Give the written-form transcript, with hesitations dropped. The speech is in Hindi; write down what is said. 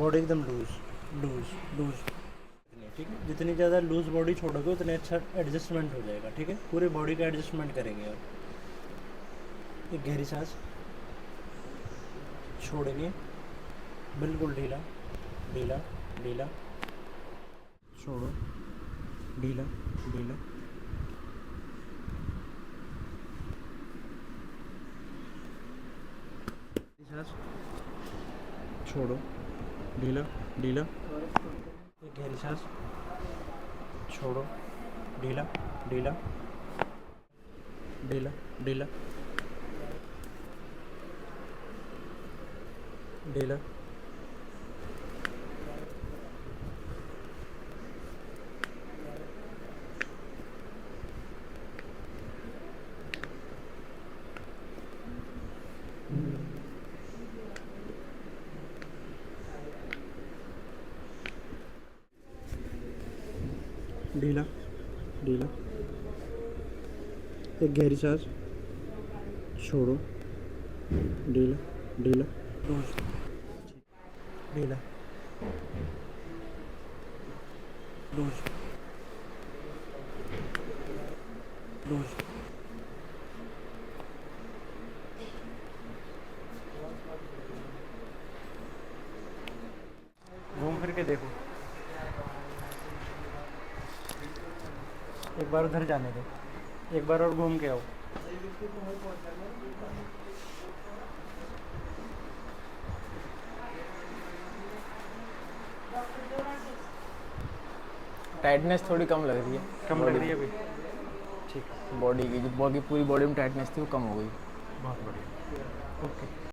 बॉडी एकदम लूज लूज लूज। ठीक है, जितनी ज़्यादा लूज बॉडी छोड़ोगे उतने अच्छा एडजस्टमेंट हो जाएगा। ठीक है, पूरे बॉडी का एडजस्टमेंट करेंगे। और एक गहरी सांस छोड़ेंगे, बिल्कुल ढीला ढीला ढीला, छोड़ो, ढीला ढीला, सांस छोड़ो, ढीला ढीला, एक गहरी सांस छोड़ो, ढीला ढीला ढीला ढीला ढीला, ढीला ढीला, एक गहरी सांस छोड़ो, ढीला ढीला लूज, ढीला लूज लूज। घूम फिर के देखो, एक बार उधर जाने दो, एक बार और घूम के आओ। टाइटनेस थोड़ी कम लग रही है। कम लग रही है अभी? ठीक, बॉडी की जो बॉडी पूरी बॉडी में टाइटनेस थी वो कम हो गई। बहुत बढ़िया, ओके।